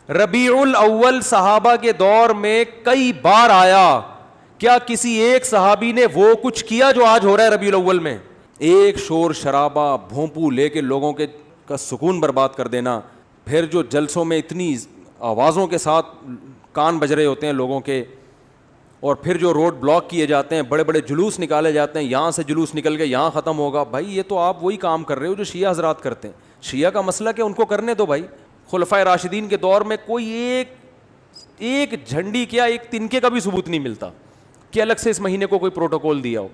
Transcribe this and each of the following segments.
ربیع الاول صحابہ کے دور میں کئی بار آیا. کیا کسی ایک صحابی نے وہ کچھ کیا جو آج ہو رہا ہے ربیع الاول میں؟ ایک شور شرابہ بھونپو لے کے لوگوں کے کا سکون برباد کر دینا, پھر جو جلسوں میں اتنی آوازوں کے ساتھ کان بج رہے ہوتے ہیں لوگوں کے, اور پھر جو روڈ بلاک کیے جاتے ہیں, بڑے بڑے جلوس نکالے جاتے ہیں, یہاں سے جلوس نکل کے یہاں ختم ہوگا. بھائی یہ تو آپ وہی کام کر رہے ہو جو شیعہ حضرات کرتے ہیں. شیعہ کا مسئلہ کہ ان کو کرنے دو بھائی. خلفائے راشدین کے دور میں کوئی ایک جھنڈی کیا ایک تنکے کا بھی ثبوت نہیں ملتا کہ الگ سے اس مہینے کو کوئی پروٹوکول دیا ہو.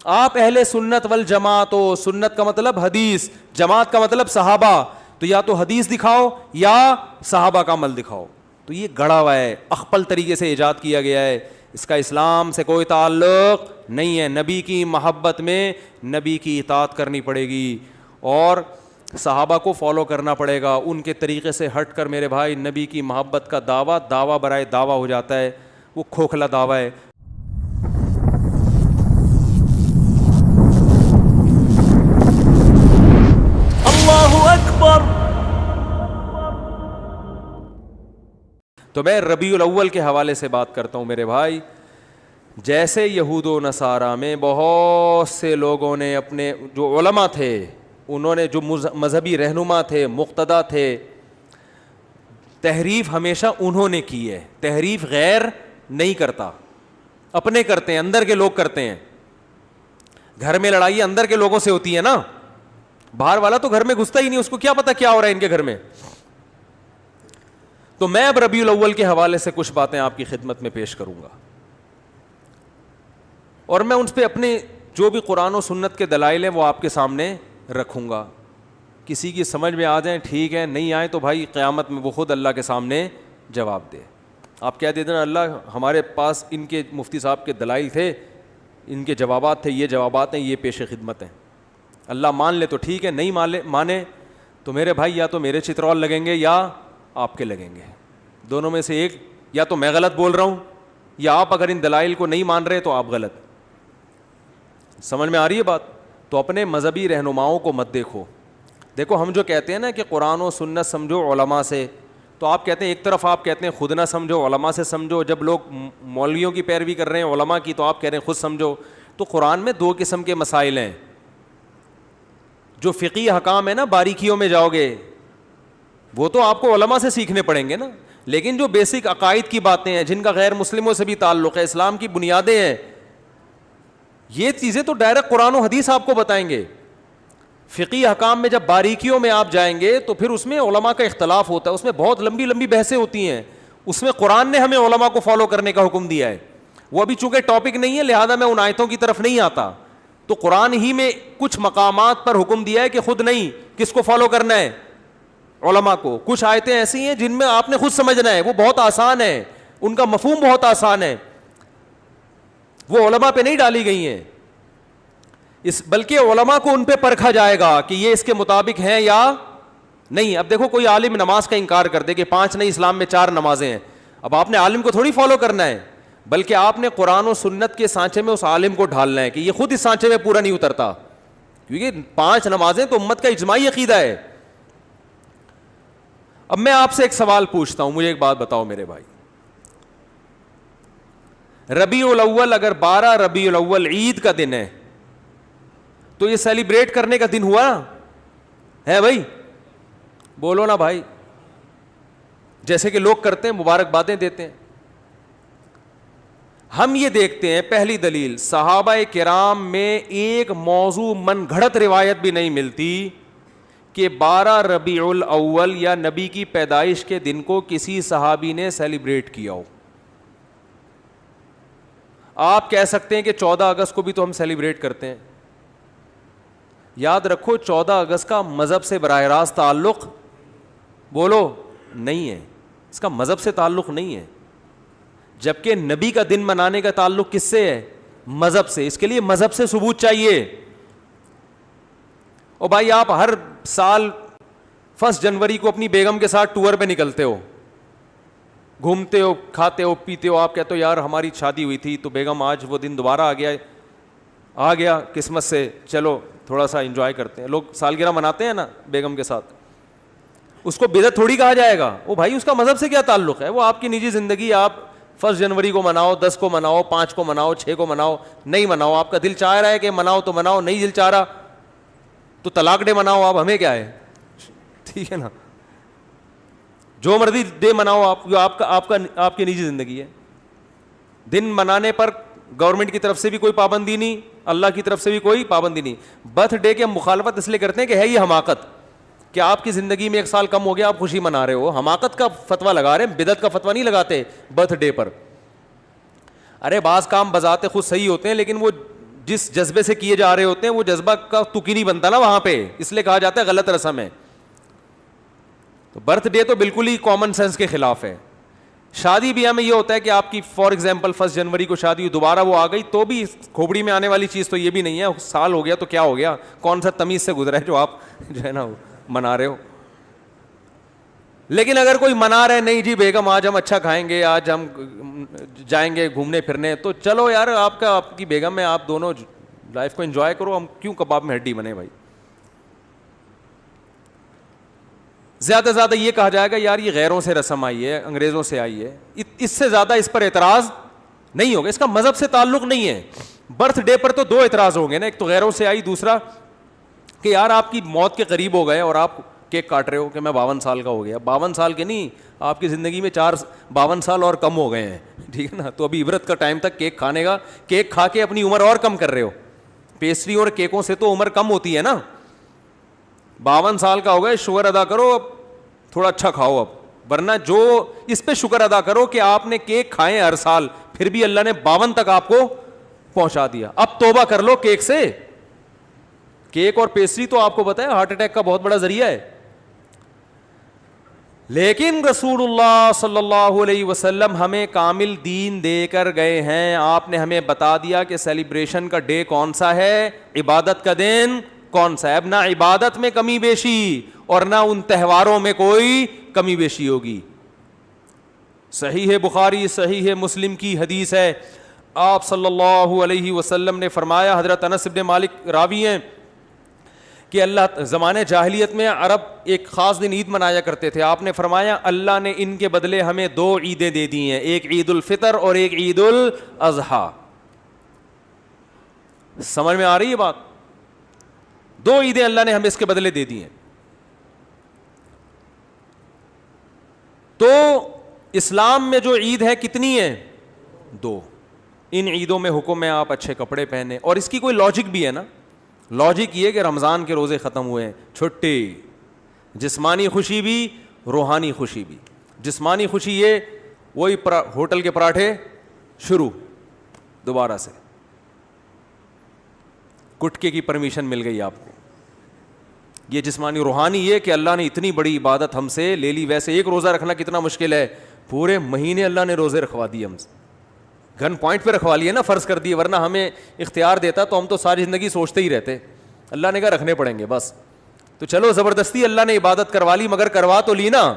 آپ اہل سنت والجماعت ہو, سنت کا مطلب حدیث, جماعت کا مطلب صحابہ, تو یا تو حدیث دکھاؤ یا صحابہ کا عمل دکھاؤ. تو یہ گڑا ہوا ہے, اخپل طریقے سے ایجاد کیا گیا ہے, اس کا اسلام سے کوئی تعلق نہیں ہے. نبی کی محبت میں نبی کی اطاعت کرنی پڑے گی اور صحابہ کو فالو کرنا پڑے گا. ان کے طریقے سے ہٹ کر میرے بھائی نبی کی محبت کا دعویٰ برائے دعویٰ ہو جاتا ہے, وہ کھوکھلا دعویٰ ہے. اللہ اکبر. تو میں ربیع الاول کے حوالے سے بات کرتا ہوں میرے بھائی. جیسے یہود و نصارہ میں بہت سے لوگوں نے اپنے جو علماء تھے, انہوں نے جو مذہبی رہنما تھے, مقتدا تھے, تحریف ہمیشہ انہوں نے کی ہے. تحریف غیر نہیں کرتا, اپنے کرتے ہیں, اندر کے لوگ کرتے ہیں. گھر میں لڑائی اندر کے لوگوں سے ہوتی ہے نا, باہر والا تو گھر میں گھستا ہی نہیں, اس کو کیا پتا کیا ہو رہا ہے ان کے گھر میں. تو میں اب ربیع الاول کے حوالے سے کچھ باتیں آپ کی خدمت میں پیش کروں گا, اور میں ان پہ اپنے جو بھی قرآن و سنت کے دلائل ہیں وہ آپ کے سامنے رکھوں گا. کسی کی سمجھ میں آ جائیں ٹھیک ہے, نہیں آئے تو بھائی قیامت میں وہ خود اللہ کے سامنے جواب دے. آپ کہہ دیتے نا اللہ ہمارے پاس ان کے مفتی صاحب کے دلائل تھے, ان کے جوابات تھے, یہ جوابات ہیں, یہ پیش خدمت ہیں. اللہ مان لے تو ٹھیک ہے, نہیں مانے تو میرے بھائی یا تو میرے چترول لگیں گے یا آپ کے لگیں گے. دونوں میں سے ایک, یا تو میں غلط بول رہا ہوں یا آپ اگر ان دلائل کو نہیں مان رہے تو آپ غلط. سمجھ میں آ رہی ہے بات؟ تو اپنے مذہبی رہنماؤں کو مت دیکھو. دیکھو ہم جو کہتے ہیں نا کہ قرآن و سنت سمجھو علماء سے, تو آپ کہتے ہیں ایک طرف آپ کہتے ہیں خود نہ سمجھو, علماء سے سمجھو. جب لوگ مولویوں کی پیروی کر رہے ہیں علماء کی, تو آپ کہہ رہے ہیں خود سمجھو. تو قرآن میں دو قسم کے مسائل ہیں. جو فقہی احکام ہے نا, باریکیوں میں جاؤ گے وہ تو آپ کو علماء سے سیکھنے پڑیں گے نا, لیکن جو بیسک عقائد کی باتیں ہیں جن کا غیر مسلموں سے بھی تعلق ہے, اسلام کی بنیادیں ہیں, یہ چیزیں تو ڈائریکٹ قرآن و حدیث آپ کو بتائیں گے. فقہی احکام میں جب باریکیوں میں آپ جائیں گے تو پھر اس میں علماء کا اختلاف ہوتا ہے, اس میں بہت لمبی لمبی بحثیں ہوتی ہیں. اس میں قرآن نے ہمیں علماء کو فالو کرنے کا حکم دیا ہے. وہ ابھی چونکہ ٹاپک نہیں ہے لہذا میں ان آیتوں کی طرف نہیں آتا. تو قرآن ہی میں کچھ مقامات پر حکم دیا ہے کہ خود نہیں, کس کو فالو کرنا ہے؟ علماء کو. کچھ آیتیں ایسی ہیں جن میں آپ نے خود سمجھنا ہے, وہ بہت آسان ہے, ان کا مفہوم بہت آسان ہے, وہ علماء پہ نہیں ڈالی گئی ہیں. بلکہ علماء کو ان پہ پرکھا جائے گا کہ یہ اس کے مطابق ہیں یا نہیں. اب دیکھو کوئی عالم نماز کا انکار کر دے کہ 5 نہیں اسلام میں 4 نمازیں ہیں, اب آپ نے عالم کو تھوڑی فالو کرنا ہے, بلکہ آپ نے قرآن و سنت کے سانچے میں اس عالم کو ڈھالنا ہے کہ یہ خود اس سانچے میں پورا نہیں اترتا, کیونکہ 5 نمازیں تو امت کا اجماعی عقیدہ ہے. اب میں آپ سے ایک سوال پوچھتا ہوں, مجھے ایک بات بتاؤ میرے بھائی, ربیع الاول اگر 12 ربیع الاول عید کا دن ہے تو یہ سیلیبریٹ کرنے کا دن ہوا ہے بھائی؟ بولو نا بھائی. جیسے کہ لوگ کرتے ہیں, مبارکبادیں دیتے ہیں. ہم یہ دیکھتے ہیں, پہلی دلیل, صحابہ کرام میں ایک موضوع من گھڑت روایت بھی نہیں ملتی کہ 12 ربیع الاول یا نبی کی پیدائش کے دن کو کسی صحابی نے سیلیبریٹ کیا ہو. آپ کہہ سکتے ہیں کہ 14 اگست کو بھی تو ہم سیلیبریٹ کرتے ہیں. یاد رکھو 14 اگست کا مذہب سے براہ راست تعلق, بولو, نہیں ہے. اس کا مذہب سے تعلق نہیں ہے, جبکہ نبی کا دن منانے کا تعلق کس سے ہے؟ مذہب سے. اس کے لیے مذہب سے ثبوت چاہیے. اور بھائی آپ ہر سال 1 جنوری کو اپنی بیگم کے ساتھ ٹور پہ نکلتے ہو, گھومتے ہو, کھاتے ہو, پیتے ہو. آپ کہتے ہو یار ہماری شادی ہوئی تھی تو بیگم آج وہ دن دوبارہ آ گیا قسمت سے, چلو تھوڑا سا انجوائے کرتے ہیں. لوگ سالگرہ مناتے ہیں نا بیگم کے ساتھ. اس کو بدعت تھوڑی کہا جائے گا. وہ بھائی اس کا مذہب سے کیا تعلق ہے؟ وہ آپ کی نجی زندگی. آپ 1 جنوری کو مناؤ, 10 کو مناؤ, 5 کو مناؤ, 6 کو مناؤ, نہیں مناؤ. آپ کا دل چاہ رہا ہے کہ مناؤ تو مناؤ, نہیں دل چاہ رہا تو طلاق ڈے مناؤ. آپ ہمیں کیا ہے, ٹھیک ہے نا, جو مرضی ڈے مناؤ آپ, جو آپ کی نجی زندگی ہے. دن منانے پر گورنمنٹ کی طرف سے بھی کوئی پابندی نہیں, اللہ کی طرف سے بھی کوئی پابندی نہیں. برتھ ڈے کی ہم مخالفت اس لیے کرتے ہیں کہ ہے یہ حماقت کہ آپ کی زندگی میں 1 سال کم ہو گیا, آپ خوشی منا رہے ہو. حماقت کا فتویٰ لگا رہے ہیں, بدعت کا فتویٰ نہیں لگاتے برتھ ڈے پر. ارے بعض کام بذات خود صحیح ہوتے ہیں, لیکن وہ جس جذبے سے کیے جا رہے ہوتے ہیں وہ جذبہ کا تک ہی نہیں بنتا نا وہاں پہ, اس لیے کہا جاتا ہے غلط رسم ہے. تو برتھ ڈے تو بالکل ہی کامن سینس کے خلاف ہے. شادی بیاہ میں یہ ہوتا ہے کہ آپ کی فار ایگزامپل 1 جنوری کو شادی ہوئی, دوبارہ وہ آ گئی تو بھی کھوپڑی میں آنے والی چیز تو یہ بھی نہیں ہے. سال ہو گیا تو کیا ہو گیا, کون سا تمیز سے گزرا ہے جو آپ جو ہے نا منا رہے ہو. لیکن اگر کوئی منا رہے نہیں جی بیگم آج ہم اچھا کھائیں گے, آج ہم جائیں گے گھومنے پھرنے, تو چلو یار آپ کی بیگم میں آپ دونوں لائف کو انجوائے کرو, ہم کیوں کباب میں ہڈی بنے بھائی. زیادہ سے زیادہ یہ کہا جائے گا یار یہ غیروں سے رسم آئی ہے, انگریزوں سے آئی ہے, اس سے زیادہ اس پر اعتراض نہیں ہوگا. اس کا مذہب سے تعلق نہیں ہے. برتھ ڈے پر تو 2 اعتراض ہوں گے نا, ایک تو غیروں سے آئی, دوسرا کہ یار آپ کی موت کے قریب ہو گئے اور آپ کیک کاٹ رہے ہو کہ میں 52 سال کا ہو گیا. 52 سال کے نہیں, آپ کی زندگی میں 52 سال اور کم ہو گئے ہیں, ٹھیک ہے نا. تو ابھی عبرت کا ٹائم تک کیک کھانے کا, کیک کھا کے اپنی عمر اور کم کر رہے ہو. پیسٹری اور کیکوں سے تو عمر کم ہوتی ہے نا. 52 سال کا ہو گئے, شکر ادا کرو, اب تھوڑا اچھا کھاؤ اب, ورنہ جو اس پہ شکر ادا کرو کہ آپ نے کیک کھائے ہر سال, پھر بھی اللہ نے 52 تک آپ کو پہنچا دیا. اب توبہ کر لو کیک سے. کیک اور پیسٹری تو آپ کو پتا ہے ہارٹ اٹیک کا بہت بڑا ذریعہ ہے. لیکن رسول اللہ صلی اللہ علیہ وسلم ہمیں کامل دین دے کر گئے ہیں. آپ نے ہمیں بتا دیا کہ سیلیبریشن کا ڈے کون سا ہے, عبادت کا دن کون سا ہے. اب نہ عبادت میں کمی بیشی اور نہ ان تہواروں میں کوئی کمی بیشی ہوگی. صحیح ہے بخاری, صحیح ہے مسلم کی حدیث ہے. آپ صلی اللہ علیہ وسلم نے فرمایا, حضرت انس بن مالک راوی ہیں, کہ اللہ زمانے جاہلیت میں عرب ایک خاص دن عید منایا کرتے تھے. آپ نے فرمایا اللہ نے ان کے بدلے ہمیں 2 عیدیں دے دی ہیں, ایک عید الفطر اور ایک عید الاضحیٰ. سمجھ میں آ رہی ہے بات؟ 2 عیدیں اللہ نے ہمیں اس کے بدلے دے دی ہیں. تو اسلام میں جو عید ہے کتنی ہے؟ 2. ان عیدوں میں حکم ہے آپ اچھے کپڑے پہنے, اور اس کی کوئی لاجک بھی ہے نا. لاجک یہ کہ رمضان کے روزے ختم ہوئے, چھٹی, جسمانی خوشی بھی روحانی خوشی بھی. جسمانی خوشی یہ وہی ہوٹل کے پراٹھے شروع دوبارہ سے, گٹکے کی پرمیشن مل گئی آپ کو, یہ جسمانی. روحانی یہ کہ اللہ نے اتنی بڑی عبادت ہم سے لے لی. ویسے ایک روزہ رکھنا کتنا مشکل ہے, پورے مہینے اللہ نے روزے رکھوا دیے ہم سے, گن پوائنٹ پہ رکھوا لیے نا, فرض کر دیے. ورنہ ہمیں اختیار دیتا تو ہم تو ساری زندگی سوچتے ہی رہتے. اللہ نے کہا رکھنے پڑیں گے بس. تو چلو زبردستی اللہ نے عبادت کروا لی, مگر کروا تو لی نا,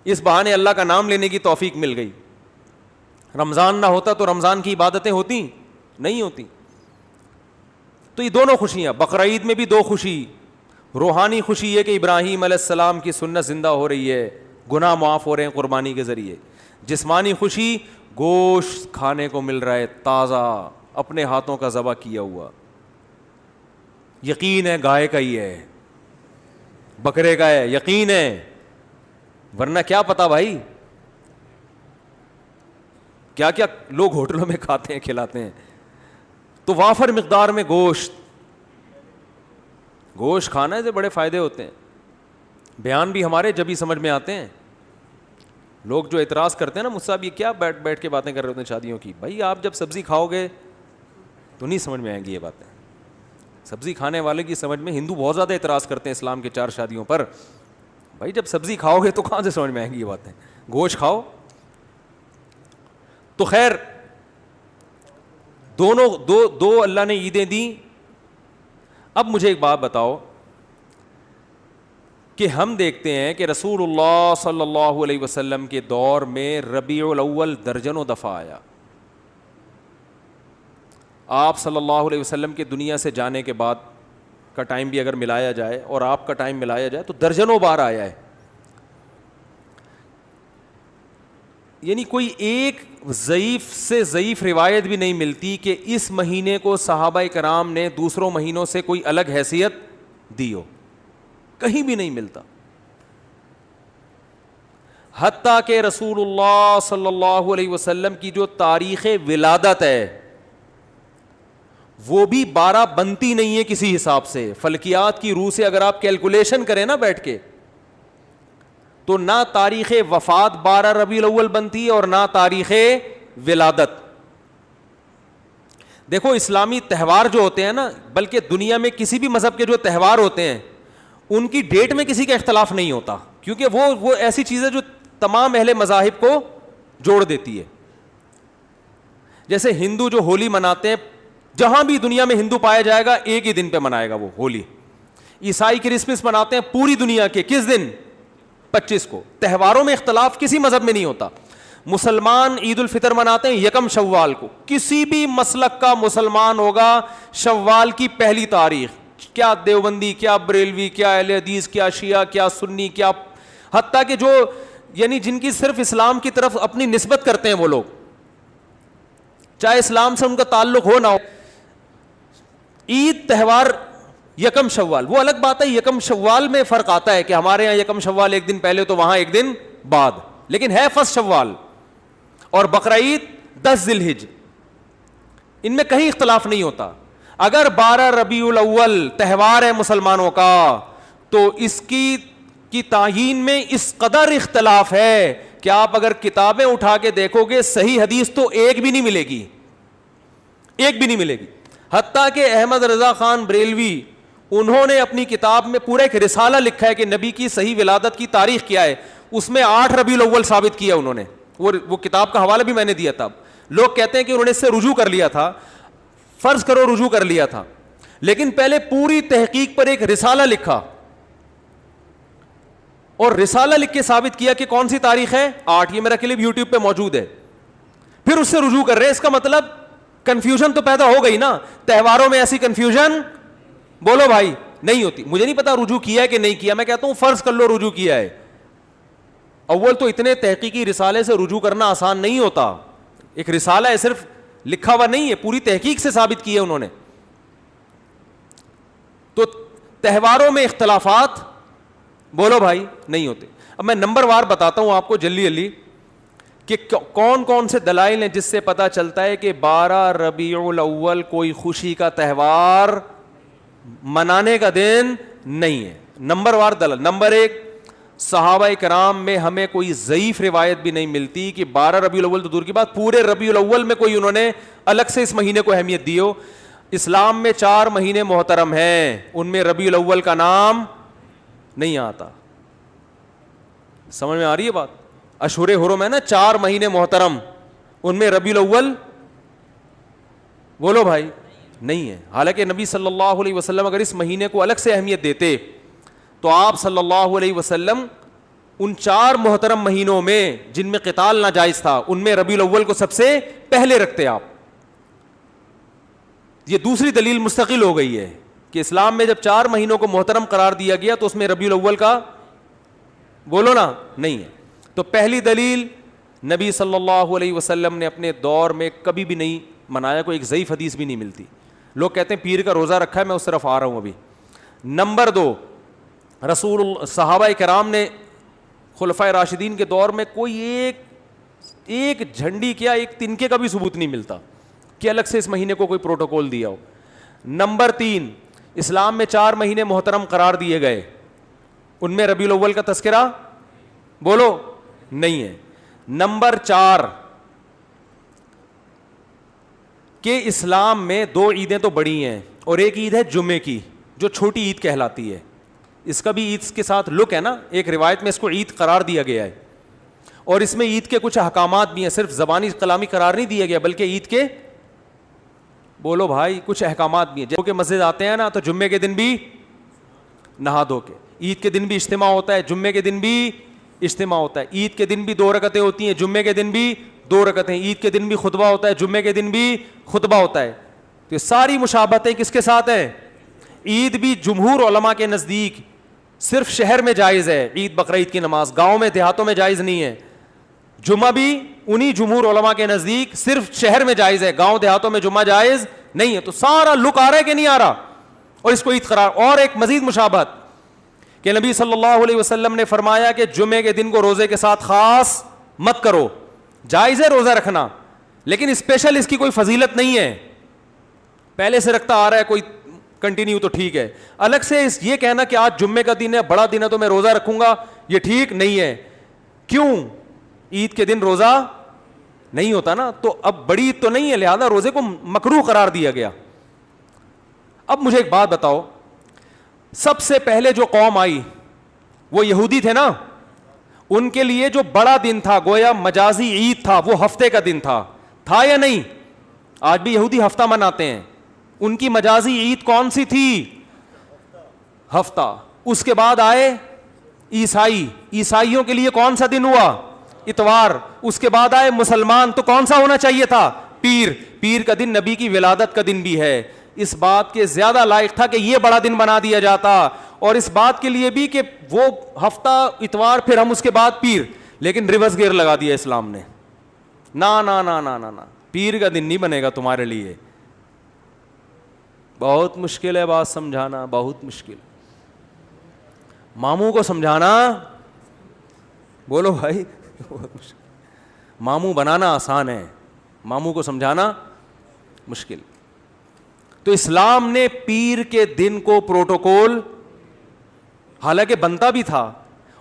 اس بہانے اللہ کا نام لینے کی توفیق مل گئی. رمضان نہ ہوتا تو رمضان کی عبادتیں ہوتی نہیں ہوتی. تو یہ دونوں خوشیاں, بقرعید میں بھی 2 خوشی. روحانی خوشی یہ کہ ابراہیم علیہ السلام کی سنت زندہ ہو رہی ہے, گناہ معاف ہو رہے ہیں قربانی کے ذریعے. جسمانی خوشی گوشت کھانے کو مل رہا ہے تازہ, اپنے ہاتھوں کا ذبح کیا ہوا. یقین ہے گائے کا ہی ہے, بکرے کا ہے, یقین ہے, ورنہ کیا پتا بھائی کیا کیا لوگ ہوٹلوں میں کھاتے ہیں کھلاتے ہیں. تو وافر مقدار میں گوشت کھانے سے بڑے فائدے ہوتے ہیں. بیان بھی ہمارے جب ہی سمجھ میں آتے ہیں. لوگ جو اعتراض کرتے ہیں نا مجھ سے, یہ کیا بیٹھ کے باتیں کر رہے ہوتے ہیں شادیوں کی. بھائی آپ جب سبزی کھاؤ گے تو نہیں سمجھ میں آئیں گی یہ باتیں. سبزی کھانے والے کی سمجھ میں, ہندو بہت زیادہ اعتراض کرتے ہیں اسلام کے 4 شادیوں پر. بھائی جب سبزی کھاؤ گے تو کہاں سے سمجھ میں آئیں گی یہ باتیں, گوشت کھاؤ. تو خیر دونوں دو اللہ نے عیدیں دیں. اب مجھے ایک بات بتاؤ کہ ہم دیکھتے ہیں کہ رسول اللہ صلی اللہ علیہ وسلم کے دور میں ربیع الاول درجنوں دفعہ آیا. آپ صلی اللہ علیہ وسلم کے دنیا سے جانے کے بعد کا ٹائم بھی اگر ملایا جائے اور آپ کا ٹائم ملایا جائے تو درجنوں بار آیا ہے. یعنی کوئی ایک ضعیف سے ضعیف روایت بھی نہیں ملتی کہ اس مہینے کو صحابہ کرام نے دوسروں مہینوں سے کوئی الگ حیثیت دی ہو, کہیں بھی نہیں ملتا. حتیٰ کہ رسول اللہ صلی اللہ علیہ وسلم کی جو تاریخ ولادت ہے وہ بھی 12 بنتی نہیں ہے کسی حساب سے. فلکیات کی روح سے اگر آپ کیلکولیشن کریں نا بیٹھ کے, تو نہ تاریخ وفات 12 ربیع الاول بنتی ہے اور نہ تاریخ ولادت. دیکھو اسلامی تہوار جو ہوتے ہیں نا, بلکہ دنیا میں کسی بھی مذہب کے جو تہوار ہوتے ہیں ان کی ڈیٹ میں کسی کا اختلاف نہیں ہوتا, کیونکہ وہ ایسی چیز ہے جو تمام اہل مذاہب کو جوڑ دیتی ہے. جیسے ہندو جو ہولی مناتے ہیں, جہاں بھی دنیا میں ہندو پایا جائے گا ایک ہی دن پہ منائے گا وہ ہولی. عیسائی کرسمس مناتے ہیں پوری دنیا کے کس دن؟ 25 کو. تہواروں میں اختلاف کسی مذہب میں نہیں ہوتا. مسلمان عید الفطر مناتے ہیں 1 شوال کو. کسی بھی مسلک کا مسلمان ہوگا شوال کی پہلی تاریخ, کیا دیوبندی, کیا بریلوی, کیا اہل حدیث, کیا شیعہ, کیا سنی, کیا حتیٰ کہ جو یعنی جن کی صرف اسلام کی طرف اپنی نسبت کرتے ہیں وہ لوگ, چاہے اسلام سے ان کا تعلق ہو نہ ہو, عید تہوار 1 شوال وہ الگ بات ہے. 1 شوال میں فرق آتا ہے کہ ہمارے یہاں 1 شوال ایک دن پہلے تو وہاں ایک دن بعد, لیکن ہے 1 شوال. اور بقرعید 10 ذی الحجہ, ان میں کہیں اختلاف نہیں ہوتا. اگر 12 ربیع الاول تہوار ہے مسلمانوں کا تو اس کی تعیین میں اس قدر اختلاف ہے کہ آپ اگر کتابیں اٹھا کے دیکھو گے صحیح حدیث تو ایک بھی نہیں ملے گی, ایک بھی نہیں ملے گی. حتیٰ کہ احمد رضا خان بریلوی انہوں نے اپنی کتاب میں پورا ایک رسالہ لکھا ہے کہ نبی کی صحیح ولادت کی تاریخ کیا ہے, اس میں 8 ربیع الاول ثابت کیا انہوں نے. وہ کتاب کا حوالہ بھی میں نے دیا تھا. لوگ کہتے ہیں کہ انہوں نے اس سے رجوع کر لیا تھا, فرض کرو رجوع کر لیا تھا, لیکن پہلے پوری تحقیق پر ایک رسالہ لکھا اور رسالہ لکھ کے ثابت کیا کہ کون سی تاریخ ہے 8. یہ میرا کلپ یوٹیوب پہ موجود ہے. پھر اس سے رجوع کر رہے ہیں. اس کا مطلب کنفیوژن تو پیدا ہو گئی نا. تہواروں میں ایسی کنفیوژن بولو بھائی نہیں ہوتی. مجھے نہیں پتا رجوع کیا ہے کہ نہیں کیا, میں کہتا ہوں فرض کر لو رجوع کیا ہے. اول تو اتنے تحقیقی رسالے سے رجوع کرنا آسان نہیں ہوتا. ایک رسالہ ہے, صرف لکھا ہوا نہیں ہے, پوری تحقیق سے ثابت کیا انہوں نے. تو تہواروں میں اختلافات بولو بھائی نہیں ہوتے. اب میں نمبر وار بتاتا ہوں آپ کو جلدی جلدی کہ کون کون سے دلائل ہیں جس سے پتا چلتا ہے کہ 12 ربیع الاول کوئی خوشی کا تہوار منانے کا دن نہیں ہے. نمبر وار دلائل. نمبر 1, صحابہ کرام میں ہمیں کوئی ضعیف روایت بھی نہیں ملتی کہ 12 ربیع الاول تو دور کی بات, پورے ربیع الاول میں کوئی انہوں نے الگ سے اس مہینے کو اہمیت دی ہو. اسلام میں 4 مہینے محترم ہیں, ان میں ربیع الاول کا نام نہیں آتا. سمجھ میں آ رہی ہے بات؟ اشہر حرم ہے نا 4 مہینے محترم, ان میں ربیع الاول بولو بھائی نہیں ہے. حالانکہ نبی صلی اللہ علیہ وسلم اگر اس مہینے کو الگ سے اہمیت دیتے تو آپ صلی اللہ علیہ وسلم ان 4 محترم مہینوں میں جن میں قتال ناجائز تھا ان میں ربیع الاول کو سب سے پہلے رکھتے آپ. یہ دوسری دلیل مستقل ہو گئی ہے کہ اسلام میں جب 4 مہینوں کو محترم قرار دیا گیا تو اس میں ربیع الاول کا بولو نا نہیں ہے. تو پہلی دلیل, نبی صلی اللہ علیہ وسلم نے اپنے دور میں کبھی بھی نہیں منایا, کوئی ایک ضعیف حدیث بھی نہیں ملتی. لوگ کہتے ہیں پیر کا روزہ رکھا ہے, میں اس طرف آ رہا ہوں ابھی. نمبر 2, صحابہ کرام نے خلفائے راشدین کے دور میں کوئی ایک جھنڈی کیا ایک تنکے کا بھی ثبوت نہیں ملتا کہ الگ سے اس مہینے کو کوئی پروٹوکول دیا ہو. نمبر 3, اسلام میں 4 مہینے محترم قرار دیے گئے, ان میں ربیع الاول کا تذکرہ بولو نہیں ہے. نمبر 4 کہ اسلام میں 2 عیدیں تو بڑی ہیں اور ایک عید ہے جمعے کی جو چھوٹی عید کہلاتی ہے. اس کا بھی عید کے ساتھ لک ہے نا, ایک روایت میں اس کو عید قرار دیا گیا ہے اور اس میں عید کے کچھ احکامات بھی ہیں, صرف زبانی کلامی قرار نہیں دیا گیا بلکہ عید کے بولو بھائی کچھ احکامات بھی ہیں. جو کہ مسجد آتے ہیں نا تو جمعے کے دن بھی نہا دھو کے, عید کے دن بھی اجتماع ہوتا ہے, جمعے کے دن بھی اجتماع ہوتا ہے, عید کے دن بھی 2 رکعتیں ہوتی ہیں, جمعے کے دن بھی 2 رکعتیں, عید کے دن بھی خطبہ ہوتا ہے, جمعے کے دن بھی خطبہ ہوتا ہے. تو یہ ساری مشابہتیں کس کے ساتھ ہیں؟ عید بھی جمہور علماء کے نزدیک صرف شہر میں جائز ہے, عید بقرعید کی نماز, گاؤں میں دیہاتوں میں جائز نہیں ہے. جمعہ بھی انہی جمہور علماء کے نزدیک صرف شہر میں جائز ہے, گاؤں دیہاتوں میں جمعہ جائز نہیں ہے. تو سارا لک آ رہا ہے کہ نہیں آ رہا, اور اس کو عید قرار. اور ایک مزید مشابہت کہ نبی صلی اللہ علیہ وسلم نے فرمایا کہ جمعے کے دن کو روزے کے ساتھ خاص مت کرو. جائز ہے روزہ رکھنا, لیکن اسپیشل اس کی کوئی فضیلت نہیں ہے. پہلے سے رکھتا آ رہا ہے کوئی کنٹینیو تو ٹھیک ہے. الگ سے یہ کہنا کہ آج جمعے کا دن ہے, بڑا دن ہے, تو میں روزہ رکھوں گا, یہ ٹھیک نہیں ہے. کیوں؟ عید کے دن روزہ نہیں ہوتا نا, تو اب بڑی عید تو نہیں ہے, لہذا روزے کو مکروہ قرار دیا گیا. اب مجھے ایک بات بتاؤ, سب سے پہلے جو قوم آئی وہ یہودی تھے نا, ان کے لیے جو بڑا دن تھا گویا مجازی عید تھا, وہ ہفتے کا دن تھا یا نہیں؟ آج بھی یہودی ہفتہ مناتے ہیں. ان کی مجازی عید کون سی تھی؟ ہفتہ. اس کے بعد آئے عیسائیوں کے لیے کون سا دن ہوا؟ اتوار. اس کے بعد آئے مسلمان, تو کون سا ہونا چاہیے تھا؟ پیر کا دن نبی کی ولادت کا دن بھی ہے. اس بات کے زیادہ لائق تھا کہ یہ بڑا دن بنا دیا جاتا, اور اس بات کے لیے بھی کہ وہ ہفتہ اتوار, پھر ہم اس کے بعد پیر. لیکن ریورس گیئر لگا دیا اسلام نے. نا نا نا نا نا نا, پیر کا دن نہیں بنے گا تمہارے لیے. بہت مشکل ہے بات سمجھانا, بہت مشکل. ماموں کو سمجھانا, بولو بھائی, بہت مشکل. ماموں بنانا آسان ہے, ماموں کو سمجھانا مشکل. تو اسلام نے پیر کے دن کو پروٹوکول, حالانکہ بنتا بھی تھا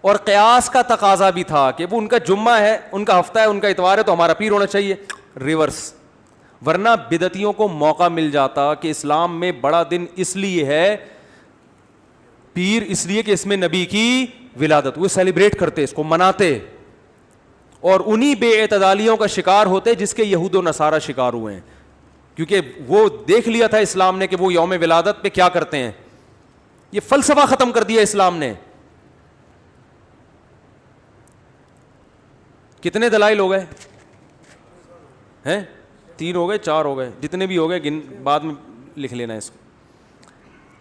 اور قیاس کا تقاضا بھی تھا کہ وہ ان کا جمعہ ہے, ان کا ہفتہ ہے, ان کا اتوار ہے, تو ہمارا پیر ہونا چاہیے, ریورس. ورنہ بدعتیوں کو موقع مل جاتا کہ اسلام میں بڑا دن اس لیے ہے, پیر اس لیے کہ اس میں نبی کی ولادت, وہ سیلیبریٹ کرتے, اس کو مناتے, اور انہی بے اعتدالیوں کا شکار ہوتے جس کے یہود و نصارہ شکار ہوئے ہیں. کیونکہ وہ دیکھ لیا تھا اسلام نے کہ وہ یوم ولادت پہ کیا کرتے ہیں. یہ فلسفہ ختم کر دیا اسلام نے. کتنے دلائل ہو گئے ہیں؟ 3 ہو گئے, 4 ہو گئے, جتنے بھی ہو گئے بعد میں لکھ لینا اس کو.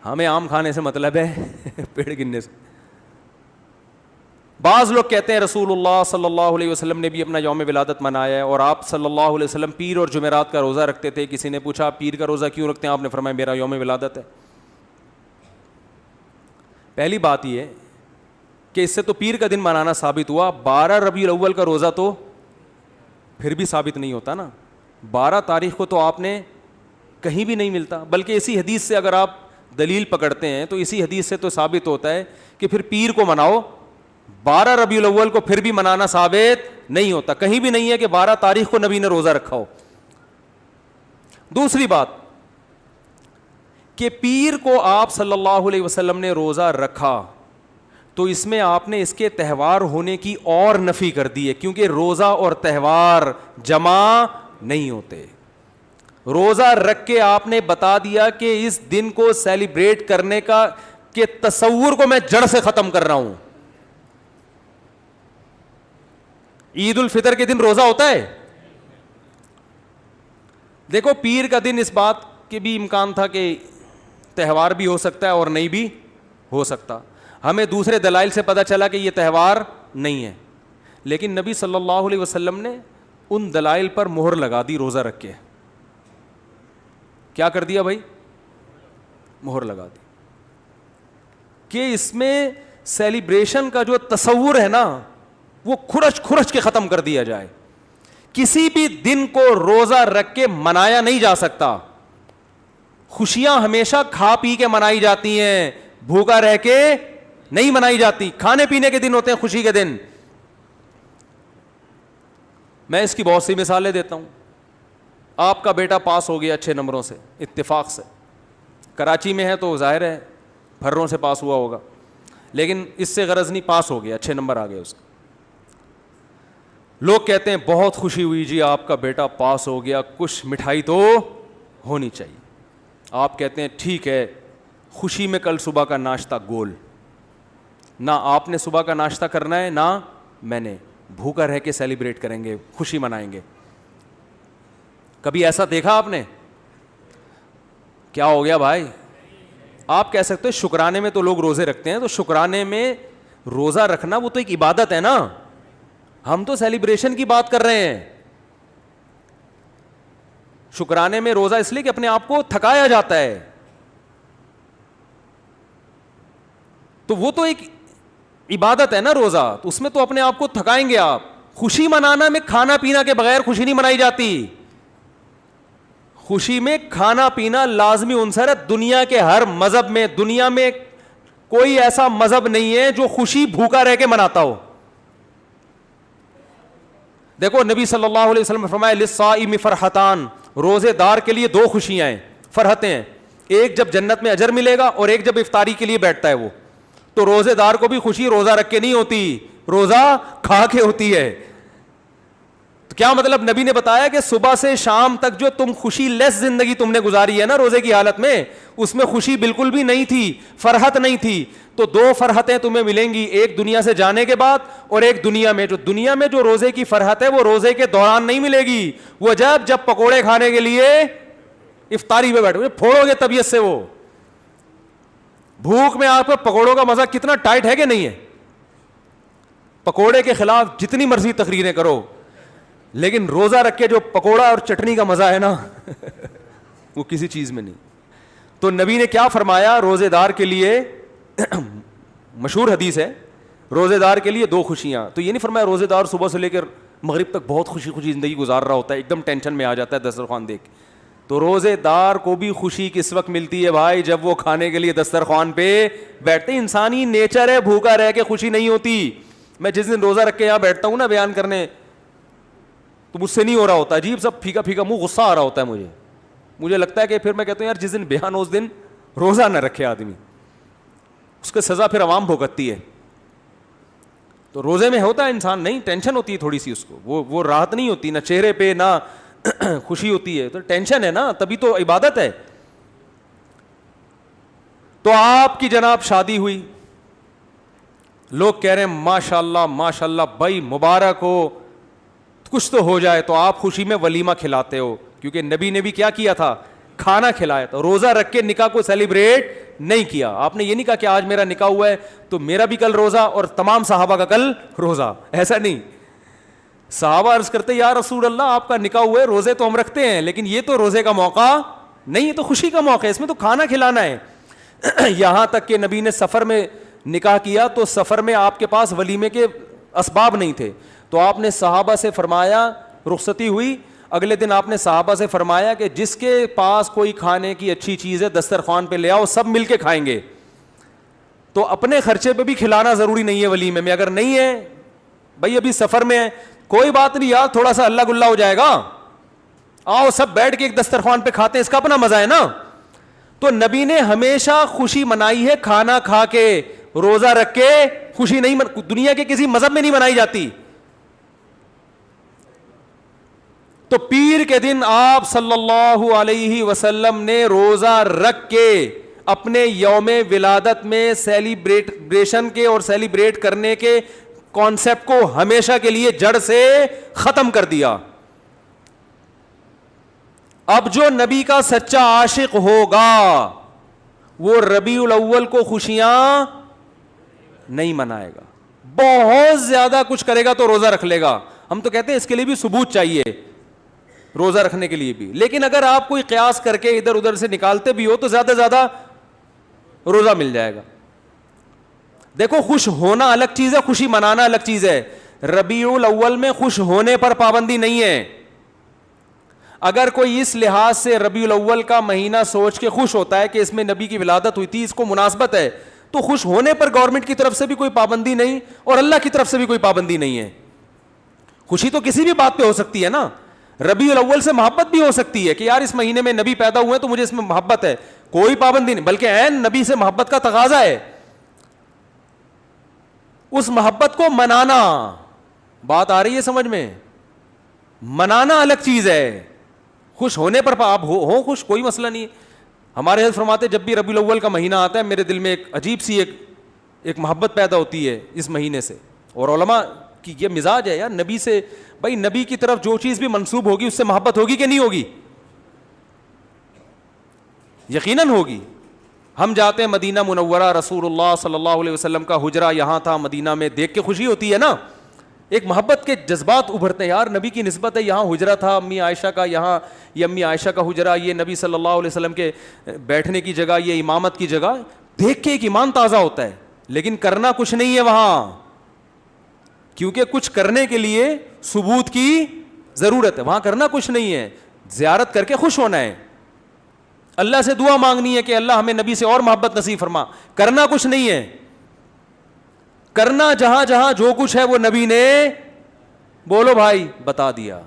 ہمیں آم کھانے سے مطلب ہے پیڑ گننے سے. بعض لوگ کہتے ہیں رسول اللہ صلی اللہ علیہ وسلم نے بھی اپنا یوم ولادت منایا ہے, اور آپ صلی اللہ علیہ وسلم پیر اور جمعرات کا روزہ رکھتے تھے. کسی نے پوچھا آپ پیر کا روزہ کیوں رکھتے ہیں؟ آپ نے فرمایا میرا یوم ولادت ہے. پہلی بات یہ کہ اس سے تو پیر کا دن منانا ثابت ہوا, 12 ربیع الاول کا روزہ تو پھر بھی ثابت نہیں ہوتا نا. 12 تاریخ کو تو آپ نے کہیں بھی نہیں ملتا, بلکہ اسی حدیث سے اگر آپ دلیل پکڑتے ہیں تو اسی حدیث سے تو ثابت ہوتا ہے کہ پھر پیر کو مناؤ. 12 ربیع الاول کو پھر بھی منانا ثابت نہیں ہوتا, کہیں بھی نہیں ہے کہ 12 تاریخ کو نبی نے روزہ رکھا ہو. دوسری بات کہ پیر کو آپ صلی اللہ علیہ وسلم نے روزہ رکھا تو اس میں آپ نے اس کے تہوار ہونے کی اور نفی کر دی ہے, کیونکہ روزہ اور تہوار جمع نہیں ہوتے. روزہ رکھ کے آپ نے بتا دیا کہ اس دن کو سیلیبریٹ کرنے کا کہ تصور کو میں جڑ سے ختم کر رہا ہوں. عید الفطر کے دن روزہ ہوتا ہے؟ دیکھو پیر کا دن اس بات کے بھی امکان تھا کہ تہوار بھی ہو سکتا ہے اور نہیں بھی ہو سکتا. ہمیں دوسرے دلائل سے پتہ چلا کہ یہ تہوار نہیں ہے, لیکن نبی صلی اللہ علیہ وسلم نے ان دلائل پر مہر لگا دی روزہ رکھ کے. کیا کر دیا بھائی؟ مہر لگا دی کہ اس میں سیلیبریشن کا جو تصور ہے نا وہ کھرچ کے ختم کر دیا جائے. کسی بھی دن کو روزہ رکھ کے منایا نہیں جا سکتا. خوشیاں ہمیشہ کھا پی کے منائی جاتی ہیں, بھوکا رہ کے نہیں منائی جاتی. کھانے پینے کے دن ہوتے ہیں خوشی کے دن. میں اس کی بہت سی مثالیں دیتا ہوں. آپ کا بیٹا پاس ہو گیا اچھے نمبروں سے, اتفاق سے, کراچی میں ہے تو ظاہر ہے پھروں سے پاس ہوا ہوگا, لیکن اس سے غرض نہیں, پاس ہو گیا, اچھے نمبر آ گئے اس کے. لوگ کہتے ہیں بہت خوشی ہوئی جی آپ کا بیٹا پاس ہو گیا, کچھ مٹھائی تو ہونی چاہیے. آپ کہتے ہیں ٹھیک ہے, خوشی میں کل صبح کا ناشتہ گول. نہ آپ نے صبح کا ناشتہ کرنا ہے نہ میں نے, بھوکا رہ کے سیلیبریٹ کریں گے, خوشی منائیں گے. کبھی ایسا دیکھا آپ نے؟ کیا ہو گیا بھائی؟ آپ کہہ سکتے ہیں شکرانے میں تو لوگ روزے رکھتے ہیں, تو شکرانے میں روزہ رکھنا وہ تو ایک عبادت ہے نا. ہم تو سیلیبریشن کی بات کر رہے ہیں. شکرانے میں روزہ اس لیے کہ اپنے آپ کو تھکایا جاتا ہے, تو وہ تو ایک عبادت ہے نا روزہ, تو اس میں تو اپنے آپ کو تھکائیں گے آپ. خوشی منانا میں کھانا پینا کے بغیر خوشی نہیں منائی جاتی. خوشی میں کھانا پینا لازمی عنصر ہے. دنیا کے ہر مذہب میں, دنیا میں کوئی ایسا مذہب نہیں ہے جو خوشی بھوکا رہ کے مناتا ہو. دیکھو نبی صلی اللہ علیہ وسلم نے فرمایا للصائم فرحتان, روزے دار کے لیے دو خوشیاں ہیں, فرحتیں ہیں. ایک جب جنت میں اجر ملے گا, اور ایک جب افطاری کے لیے بیٹھتا ہے وہ. تو روزے دار کو بھی خوشی روزہ رکھ کے نہیں ہوتی, روزہ کھا کے ہوتی ہے. تو کیا مطلب, نبی نے بتایا کہ صبح سے شام تک جو تم خوشی لیس زندگی تم نے گزاری ہے نا روزے کی حالت میں, اس میں خوشی بالکل بھی نہیں تھی, فرحت نہیں تھی. تو دو فرحتیں تمہیں ملیں گی, ایک دنیا سے جانے کے بعد, اور ایک دنیا میں. جو دنیا میں جو روزے کی فرحت ہے وہ روزے کے دوران نہیں ملے گی, وہ جب پکوڑے کھانے کے لیے افطاری پہ بیٹھو, پھوڑو گے طبیعت سے. وہ بھوک میں آپ کو پکوڑوں کا مزہ کتنا ٹائٹ ہے کہ نہیں ہے. پکوڑے کے خلاف جتنی مرضی تقریریں کرو, لیکن روزہ رکھ کے جو پکوڑا اور چٹنی کا مزہ ہے نا وہ کسی چیز میں نہیں. تو نبی نے کیا فرمایا, روزے دار کے لیے مشہور حدیث ہے, روزے دار کے لیے دو خوشیاں. تو یہ نہیں فرمایا روزے دار صبح سے لے کر مغرب تک بہت خوشی خوشی زندگی گزار رہا ہوتا ہے, ایک دم ٹینشن میں آ جاتا ہے دسترخوان دیکھ. تو روزے دار کو بھی خوشی کس وقت ملتی ہے بھائی, جب وہ کھانے کے لیے دسترخوان پہ بیٹھتے. انسانی نیچر ہے, بھوکا رہ کے خوشی نہیں ہوتی. میں جس دن روزہ رکھ کے یہاں بیٹھتا ہوں نا بیان کرنے, تو مجھ سے نہیں ہو رہا ہوتا, عجیب سب پھیکا پھیکا منہ, غصہ آ رہا ہوتا ہے مجھے لگتا ہے کہ پھر میں کہتا ہوں یار جس دن بیان ہو اس دن روزہ نہ رکھے آدمی, اس کی سزا پھر عوام بھگتتی ہے. تو روزے میں ہوتا ہے انسان نہیں, ٹینشن ہوتی ہے تھوڑی سی اس کو, وہ راحت نہیں ہوتی, نہ چہرے پہ نہ خوشی ہوتی ہے, تو ٹینشن ہے نا, تبھی تو عبادت ہے. تو آپ کی جناب شادی ہوئی, لوگ کہہ رہے ہیں ماشاء اللہ ماشاء اللہ بھائی مبارک ہو, کچھ تو ہو جائے, تو آپ خوشی میں ولیمہ کھلاتے ہو, کیونکہ نبی نے بھی کیا کیا تھا, کھانا کھلایا تھا. روزہ رکھ کے نکاح کو سیلیبریٹ نہیں کیا. آپ نے یہ نہیں کہا کہ آج میرا نکاح ہوا ہے تو میرا بھی کل روزہ اور تمام صحابہ کا کل روزہ, ایسا نہیں. صحابہ عرض کرتے یا رسول اللہ آپ کا نکاح ہوا ہے, روزے تو ہم رکھتے ہیں, لیکن یہ تو روزے کا موقع نہیں, یہ تو خوشی کا موقع ہے, اس میں تو کھانا کھلانا ہے. یہاں تک کہ نبی نے سفر میں نکاح کیا تو سفر میں آپ کے پاس ولیمے کے اسباب نہیں تھے, تو آپ نے صحابہ سے فرمایا, رخصتی ہوئی, اگلے دن آپ نے صحابہ سے فرمایا کہ جس کے پاس کوئی کھانے کی اچھی چیز ہے دسترخوان پہ لے آؤ, سب مل کے کھائیں گے. تو اپنے خرچے پہ بھی کھلانا ضروری نہیں ہے ولیمے میں, اگر نہیں ہے بھائی ابھی سفر میں ہے کوئی بات نہیں یار, تھوڑا سا اللہ گلا ہو جائے گا, آؤ سب بیٹھ کے ایک دسترخوان پہ کھاتے ہیں, اس کا اپنا مزہ ہے نا. تو نبی نے ہمیشہ خوشی منائی ہے کھانا کھا کے, روزہ رکھ کے خوشی نہیں دنیا کے کسی مذہب میں نہیں منائی جاتی. تو پیر کے دن آپ صلی اللہ علیہ وسلم نے روزہ رکھ کے اپنے یوم ولادت میں سیلیبریشن کے اور سیلیبریٹ کرنے کے کانسیپٹ کو ہمیشہ کے لیے جڑ سے ختم کر دیا. اب جو نبی کا سچا عاشق ہوگا وہ ربیع الاول کو خوشیاں نہیں منائے گا, بہت زیادہ کچھ کرے گا تو روزہ رکھ لے گا. ہم تو کہتے ہیں اس کے لیے بھی ثبوت چاہیے روزہ رکھنے کے لیے بھی, لیکن اگر آپ کوئی قیاس کر کے ادھر ادھر سے نکالتے بھی ہو تو زیادہ زیادہ روزہ مل جائے گا. دیکھو خوش ہونا الگ چیز ہے, خوشی منانا الگ چیز ہے. ربیع الاول میں خوش ہونے پر پابندی نہیں ہے. اگر کوئی اس لحاظ سے ربیع الاول کا مہینہ سوچ کے خوش ہوتا ہے کہ اس میں نبی کی ولادت ہوئی تھی, اس کو مناسبت ہے, تو خوش ہونے پر گورنمنٹ کی طرف سے بھی کوئی پابندی نہیں اور اللہ کی طرف سے بھی کوئی پابندی نہیں ہے. خوشی تو کسی بھی بات پہ ہو سکتی ہے نا. ربیع الاول سے محبت بھی ہو سکتی ہے کہ یار اس مہینے میں نبی پیدا ہوئے تو مجھے اس میں محبت ہے, کوئی پابندی نہیں, بلکہ عین نبی سے محبت کا تقاضا ہے. اس محبت کو منانا, بات آ رہی ہے سمجھ میں, منانا الگ چیز ہے. خوش ہونے پر آپ ہو خوش, کوئی مسئلہ نہیں. ہمارے حضرت فرماتے جب بھی ربیع الاول کا مہینہ آتا ہے میرے دل میں ایک عجیب سی ایک محبت پیدا ہوتی ہے اس مہینے سے. اور علماء کی یہ مزاج ہے یار, نبی سے بھائی نبی کی طرف جو چیز بھی منسوب ہوگی اس سے محبت ہوگی کہ نہیں ہوگی, یقیناً ہوگی. ہم جاتے ہیں مدینہ منورہ, رسول اللہ صلی اللہ علیہ وسلم کا حجرہ یہاں تھا مدینہ میں, دیکھ کے خوشی ہوتی ہے نا. ایک محبت کے جذبات ابھرتے ہیں. یار نبی کی نسبت ہے, یہاں حجرہ تھا امی عائشہ کا, یہاں یہ امی عائشہ کا حجرہ, یہ نبی صلی اللہ علیہ وسلم کے بیٹھنے کی جگہ, یہ امامت کی جگہ, دیکھ کے ایک ایمان تازہ ہوتا ہے. لیکن کرنا کچھ نہیں ہے وہاں, کیونکہ کچھ کرنے کے لیے ثبوت کی ضرورت ہے. وہاں کرنا کچھ نہیں ہے, زیارت کر کے خوش ہونا ہے, اللہ سے دعا مانگنی ہے کہ اللہ ہمیں نبی سے اور محبت نصیب فرما. کرنا کچھ نہیں ہے, کرنا جہاں جہاں جو کچھ ہے وہ نبی نے بولو بھائی بتا دیا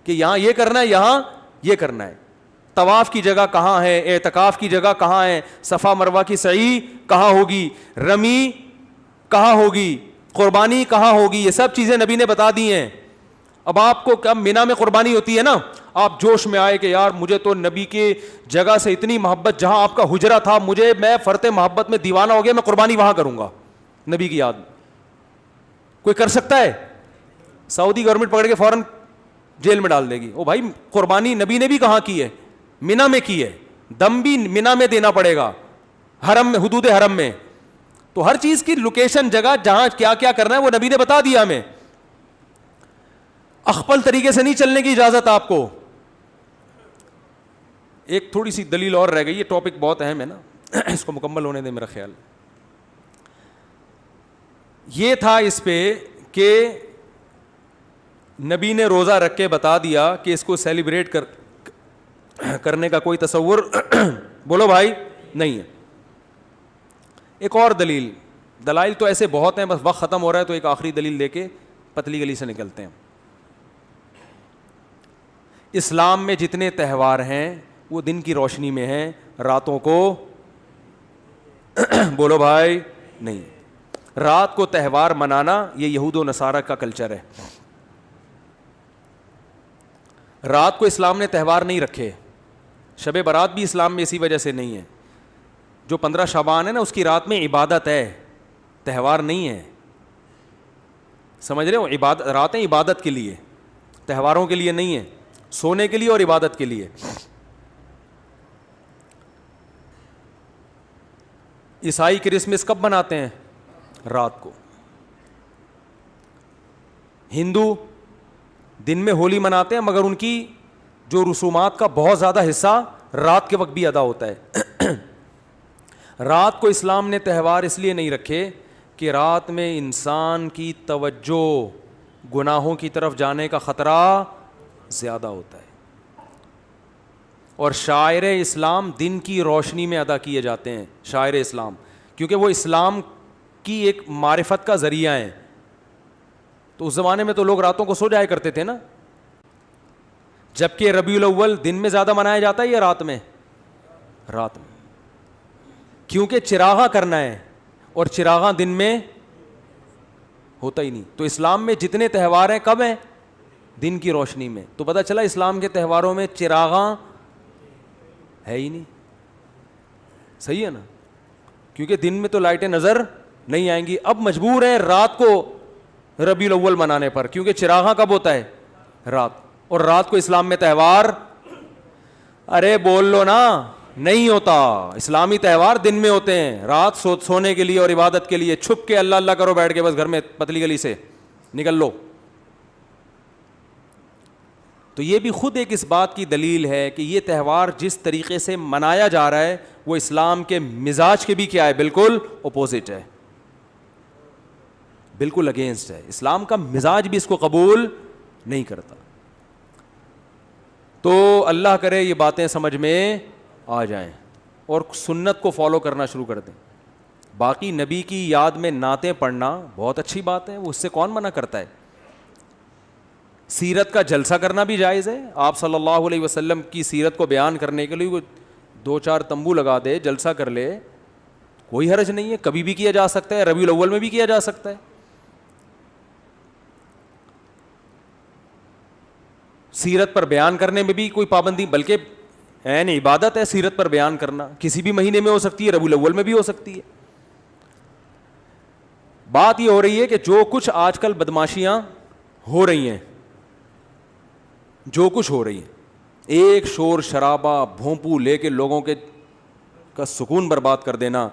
کہ یہاں یہ کرنا ہے, یہاں یہ کرنا ہے. طواف کی جگہ کہاں ہے, اعتکاف کی جگہ کہاں ہے, صفا مروہ کی سعی کہاں ہوگی, رمی کہاں ہوگی, قربانی کہاں ہوگی, یہ سب چیزیں نبی نے بتا دی ہیں. اب آپ کو کب مینا میں قربانی ہوتی ہے نا, آپ جوش میں آئے کہ یار مجھے تو نبی کی جگہ سے اتنی محبت, جہاں آپ کا حجرہ تھا مجھے, میں فرط محبت میں دیوانہ ہو گیا, میں قربانی وہاں کروں گا نبی کی یاد. کوئی کر سکتا ہے؟ سعودی گورنمنٹ پکڑ کے فوراً جیل میں ڈال دے گی. او بھائی قربانی نبی نے بھی کہاں کی ہے, مینا میں کی ہے, دم بھی مینا میں دینا پڑے گا, حرم میں, حدود حرم میں. تو ہر چیز کی لوکیشن, جگہ جہاں کیا کیا کرنا ہے وہ نبی نے بتا دیا ہمیں. اخپل طریقے سے نہیں چلنے کی اجازت آپ کو. ایک تھوڑی سی دلیل اور رہ گئی, یہ ٹاپک بہت اہم ہے نا, اس کو مکمل ہونے دیں میرا خیال. یہ تھا اس پہ کہ نبی نے روزہ رکھ کے بتا دیا کہ اس کو سیلیبریٹ کرنے کا کوئی تصور بولو بھائی نہیں ہے. ایک اور دلائل تو ایسے بہت ہیں, بس وقت ختم ہو رہا ہے تو ایک آخری دلیل دے کے پتلی گلی سے نکلتے ہیں. اسلام میں جتنے تہوار ہیں وہ دن کی روشنی میں ہیں, راتوں کو بولو بھائی نہیں. رات کو تہوار منانا یہ یہود و نصارہ کا کلچر ہے. رات کو اسلام نے تہوار نہیں رکھے. شب برات بھی اسلام میں اسی وجہ سے نہیں ہے. جو 15 شعبان ہے نا اس کی رات میں عبادت ہے, تہوار نہیں ہے. سمجھ رہے ہو, راتیں عبادت کے لیے, تہواروں کے لیے نہیں ہے, سونے کے لیے اور عبادت کے لیے. عیسائی کرسمس کب مناتے ہیں؟ رات کو. ہندو دن میں ہولی مناتے ہیں, مگر ان کی جو رسومات کا بہت زیادہ حصہ رات کے وقت بھی ادا ہوتا ہے. رات کو اسلام نے تہوار اس لیے نہیں رکھے کہ رات میں انسان کی توجہ گناہوں کی طرف جانے کا خطرہ زیادہ ہوتا ہے. اور شاعر اسلام دن کی روشنی میں ادا کیے جاتے ہیں, شاعر اسلام, کیونکہ وہ اسلام کی ایک معرفت کا ذریعہ ہیں. تو اس زمانے میں تو لوگ راتوں کو سو جایا کرتے تھے نا, جبکہ ربیع الاول دن میں زیادہ منایا جاتا ہے یا رات میں؟ رات میں, کیونکہ چراغاں کرنا ہے اور چراغاں دن میں ہوتا ہی نہیں. تو اسلام میں جتنے تہوار ہیں کب ہیں؟ دن کی روشنی میں. تو پتہ چلا اسلام کے تہواروں میں چراغاں ہے ہی نہیں. صحیح ہے نا, کیونکہ دن میں تو لائٹیں نظر نہیں آئیں گی. اب مجبور ہیں رات کو ربیع الاول منانے پر, کیونکہ چراغاں کب ہوتا ہے؟ رات. اور رات کو اسلام میں تہوار, ارے بول لو نا, نہیں ہوتا. اسلامی تہوار دن میں ہوتے ہیں, رات سونے کے لیے اور عبادت کے لیے. چھپ کے اللہ اللہ کرو بیٹھ کے بس گھر میں, پتلی گلی سے نکل لو. تو یہ بھی خود ایک اس بات کی دلیل ہے کہ یہ تہوار جس طریقے سے منایا جا رہا ہے وہ اسلام کے مزاج کے بھی کیا ہے, بالکل اپوزٹ ہے, بالکل اگینسٹ ہے. اسلام کا مزاج بھی اس کو قبول نہیں کرتا. تو اللہ کرے یہ باتیں سمجھ میں آ جائیں اور سنت کو فالو کرنا شروع کر دیں. باقی نبی کی یاد میں نعتیں پڑھنا بہت اچھی بات ہے, وہ اس سے کون منع کرتا ہے. سیرت کا جلسہ کرنا بھی جائز ہے. آپ صلی اللہ علیہ وسلم کی سیرت کو بیان کرنے کے لیے وہ 2-4 تمبو لگا دے, جلسہ کر لے, کوئی حرج نہیں ہے. کبھی بھی کیا جا سکتا ہے, ربیع الاول میں بھی کیا جا سکتا ہے. سیرت پر بیان کرنے میں بھی کوئی پابندی, بلکہ عین عبادت ہے سیرت پر بیان کرنا. کسی بھی مہینے میں ہو سکتی ہے, ربیع الاول میں بھی ہو سکتی ہے. بات یہ ہو رہی ہے کہ جو کچھ آج کل بدماشیاں ہو رہی ہیں, جو کچھ ہو رہی ہے, ایک شور شرابہ بھونپو لے کے لوگوں کے کا سکون برباد کر دینا,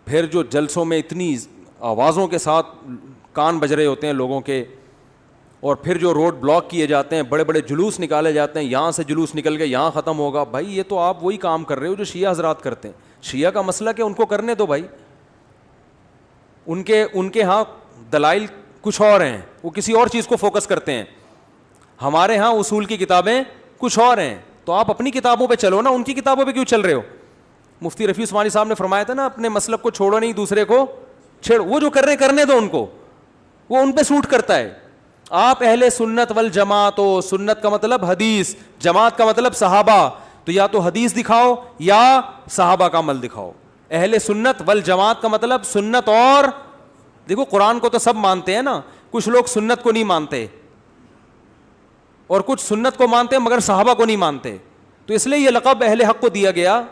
پھر جو جلسوں میں اتنی آوازوں کے ساتھ کان بج رہے ہوتے ہیں لوگوں کے, اور پھر جو روڈ بلاک کیے جاتے ہیں, بڑے بڑے جلوس نکالے جاتے ہیں, یہاں سے جلوس نکل کے یہاں ختم ہوگا. بھائی یہ تو آپ وہی کام کر رہے ہو جو شیعہ حضرات کرتے ہیں. شیعہ کا مسئلہ کہ ان کو کرنے دو بھائی, ان کے ہاں دلائل کچھ اور ہیں, وہ کسی اور چیز کو فوکس کرتے ہیں. ہمارے ہاں اصول کی کتابیں کچھ اور ہیں, تو آپ اپنی کتابوں پہ چلو نا, ان کی کتابوں پہ کیوں چل رہے ہو؟ مفتی رفیع عثمانی صاحب نے فرمایا تھا نا, اپنے مسلک کو چھوڑو نہیں, دوسرے کو چھیڑو. وہ جو کر رہے ہیں کرنے دو ان کو, وہ ان پہ سوٹ کرتا ہے. آپ اہل سنت والجماعت ہو, سنت کا مطلب حدیث, جماعت کا مطلب صحابہ, تو یا تو حدیث دکھاؤ یا صحابہ کا عمل دکھاؤ. اہل سنت والجماعت کا مطلب سنت, اور دیکھو قرآن کو تو سب مانتے ہیں نا, کچھ لوگ سنت کو نہیں مانتے اور کچھ سنت کو مانتے ہیں مگر صحابہ کو نہیں مانتے. تو اس لیے یہ لقب اہل حق کو دیا گیا.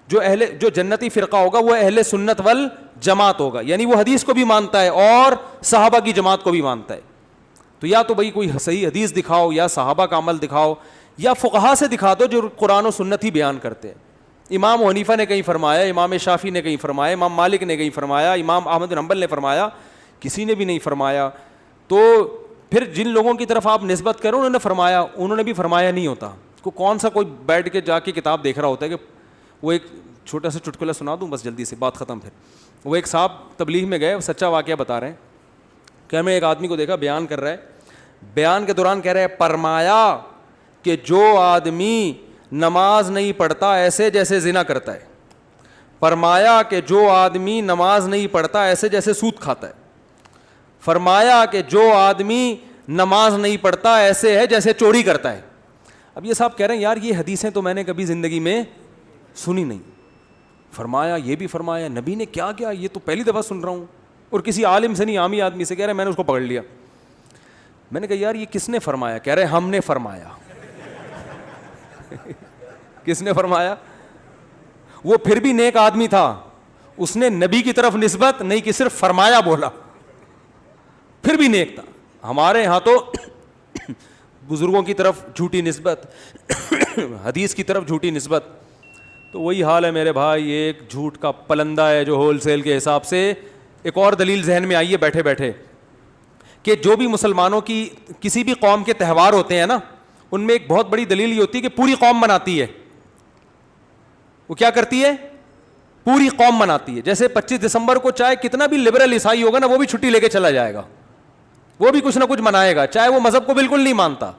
جو جنتی فرقہ ہوگا وہ اہل سنت والجماعت ہوگا, یعنی وہ حدیث کو بھی مانتا ہے اور صحابہ کی جماعت کو بھی مانتا ہے. تو یا تو بھائی کوئی صحیح حدیث دکھاؤ, یا صحابہ کا عمل دکھاؤ, یا فقہا سے دکھا دو جو قرآن و سنت ہی بیان کرتے ہیں. امام حنیفہ نے کہیں فرمایا, امام شافعی نے کہیں فرمایا, امام مالک نے کہیں فرمایا, امام احمد بن حنبل نے فرمایا, کسی نے بھی نہیں فرمایا. تو پھر جن لوگوں کی طرف آپ نسبت کرو انہوں نے فرمایا, انہوں نے بھی فرمایا نہیں ہوتا. کون سا کوئی بیٹھ کے جا کے کتاب دیکھ رہا ہوتا ہے کہ وہ ایک چھوٹا سا چٹکلا سنا دوں بس جلدی سے بات ختم. پھر وہ ایک صاحب تبلیغ میں گئے, سچا واقعہ بتا رہے ہیں کہ میں ایک آدمی کو دیکھا بیان کر رہا ہے, بیان کے دوران کہہ رہے ہیں فرمایا کہ جو آدمی نماز نہیں پڑھتا ایسے جیسے زنا کرتا ہے, فرمایا کہ جو آدمی نماز نہیں پڑھتا ایسے جیسے سود کھاتا ہے, فرمایا کہ جو آدمی نماز نہیں پڑھتا ایسے ہے جیسے چوری کرتا ہے. اب یہ صاحب کہہ رہے ہیں یار یہ حدیثیں تو میں نے کبھی زندگی میں سنی نہیں. فرمایا یہ بھی فرمایا, نبی نے کیا کیا یہ تو پہلی دفعہ سن رہا ہوں, اور کسی عالم سے نہیں عامی آدمی سے. کہہ رہے میں نے اس کو پکڑ لیا. میں نے کہا یار یہ کس نے فرمایا؟ کہہ رہے ہم نے فرمایا. کس نے فرمایا؟ وہ پھر بھی نیک آدمی تھا, اس نے نبی کی طرف نسبت نہیں کی, صرف فرمایا بولا, پھر بھی نیک تھا. ہمارے ہاں تو بزرگوں کی طرف جھوٹی نسبت, حدیث کی طرف جھوٹی نسبت. تو وہی حال ہے میرے بھائی, ایک جھوٹ کا پلندہ ہے جو ہول سیل کے حساب سے. ایک اور دلیل ذہن میں آئی ہے بیٹھے بیٹھے کہ جو بھی مسلمانوں کی کسی بھی قوم کے تہوار ہوتے ہیں نا, ان میں ایک بہت بڑی دلیل یہ ہوتی ہے کہ پوری قوم مناتی ہے. وہ کیا کرتی ہے؟ پوری قوم مناتی ہے. جیسے 25 دسمبر کو چاہے کتنا بھی لبرل عیسائی ہوگا نا, وہ بھی چھٹی لے کے چلا جائے گا, وہ بھی کچھ نہ کچھ منائے گا, چاہے وہ مذہب کو بالکل نہیں مانتا.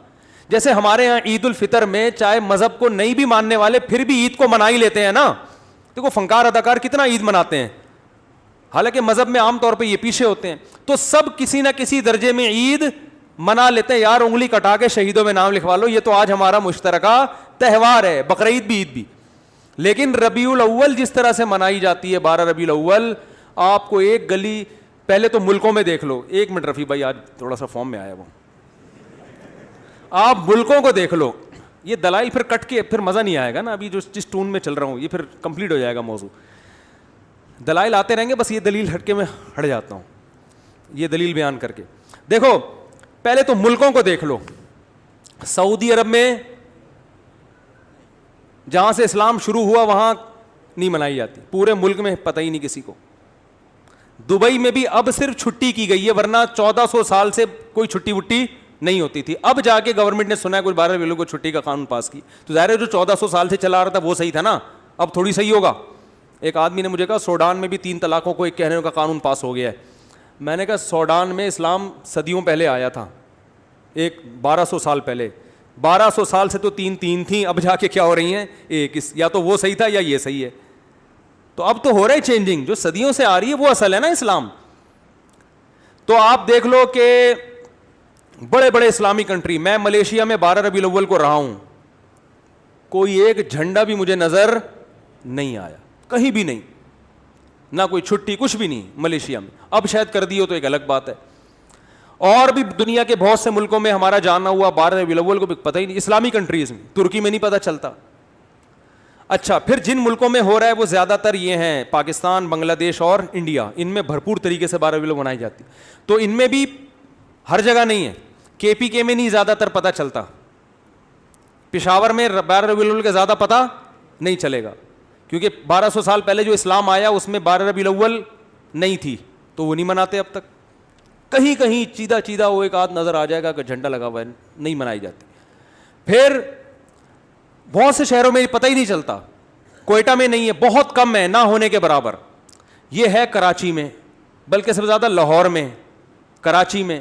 جیسے ہمارے ہاں عید الفطر میں چاہے مذہب کو نہیں بھی ماننے والے پھر بھی عید کو منا ہی لیتے ہیں نا. دیکھو فنکار اداکار کتنا عید مناتے ہیں, حالانکہ مذہب میں عام طور پہ یہ پیچھے ہوتے ہیں. تو سب کسی نہ کسی درجے میں عید منا لیتے ہیں. یار انگلی کٹا کے شہیدوں میں نام لکھوا لو, یہ تو آج ہمارا مشترکہ تہوار ہے, بقرعید بھی عید بھی. لیکن ربیع الاول جس طرح سے منائی جاتی ہے, 12 ربیع الاول, آپ کو ایک گلی پہلے تو ملکوں میں دیکھ لو. ایک منٹ رفیع بھائی, آج تھوڑا سا فارم میں آیا وہ, آپ ملکوں کو دیکھ لو. یہ دلائل پھر کٹ کے پھر مزہ نہیں آئے گا نا, ابھی جو جس ٹون میں چل رہا ہوں یہ پھر کمپلیٹ ہو جائے گا موضوع. دلائل آتے رہیں گے, بس یہ دلیل ہٹ کے میں ہٹ جاتا ہوں یہ دلیل بیان کر کے. دیکھو پہلے تو ملکوں کو دیکھ لو. سعودی عرب میں جہاں سے اسلام شروع ہوا وہاں نہیں منائی جاتی, پورے ملک میں پتہ ہی نہیں کسی کو. دبئی میں بھی اب صرف چھٹی کی گئی ہے, ورنہ 1400 سال سے کوئی چھٹی وٹی نہیں ہوتی تھی. اب جا کے گورنمنٹ نے سنا ہے کوئی 12 ربیع کو چھٹی کا قانون پاس کی, تو ظاہر ہے جو 1400 سال سے چلا رہا تھا وہ صحیح تھا نا, اب تھوڑی صحیح ہوگا. ایک آدمی نے مجھے کہا سوڈان میں بھی 3 طلاقوں کو ایک کہنے کا قانون پاس ہو گیا ہے. میں نے کہا سوڈان میں اسلام صدیوں پہلے آیا تھا, ایک 1200 سال پہلے. 1200 سال سے تو 3 تھیں, اب جا کے کیا ہو رہی ہیں ایک. یا تو وہ صحیح تھا یا یہ صحیح ہے. تو اب تو ہو رہا ہے چینجنگ, جو صدیوں سے آ رہی ہے وہ اصل ہے نا اسلام. تو آپ دیکھ لو کہ بڑے بڑے اسلامی کنٹری, میں ملیشیا میں 12 ربیع الاول کو رہا ہوں, کوئی ایک جھنڈا بھی مجھے نظر نہیں آیا, کہیں بھی نہیں, نہ کوئی چھٹی, کچھ بھی نہیں ملیشیا میں. اب شاید کر دی ہو تو ایک الگ بات ہے. اور بھی دنیا کے بہت سے ملکوں میں ہمارا جانا ہوا 12 ربیع الاول کو بھی پتہ ہی نہیں, اسلامی کنٹریز میں, ترکی میں نہیں پتہ چلتا. اچھا پھر جن ملکوں میں ہو رہا ہے وہ زیادہ تر یہ ہیں پاکستان, بنگلہ دیش اور انڈیا, ان میں بھرپور طریقے سے 12 ربیع الاول منائی جاتی. تو ان میں بھی ہر جگہ نہیں ہے, KPK میں نہیں زیادہ تر پتہ چلتا, پشاور میں 12 ربیع الاول کا زیادہ پتہ نہیں چلے گا, کیونکہ 1200 سال پہلے جو اسلام آیا اس میں 12 ربیع الاول نہیں تھی, تو وہ نہیں مناتے اب تک. کہیں کہیں چیدہ چیدہ وہ ایک آدھ نظر آ جائے گا کہ جھنڈا لگا ہوا ہے, نہیں منائی جاتی. پھر بہت سے شہروں میں پتہ ہی نہیں چلتا, کوئٹہ میں نہیں ہے, بہت کم ہے, نہ ہونے کے برابر. یہ ہے کراچی میں, بلکہ سب سے زیادہ لاہور میں, کراچی میں.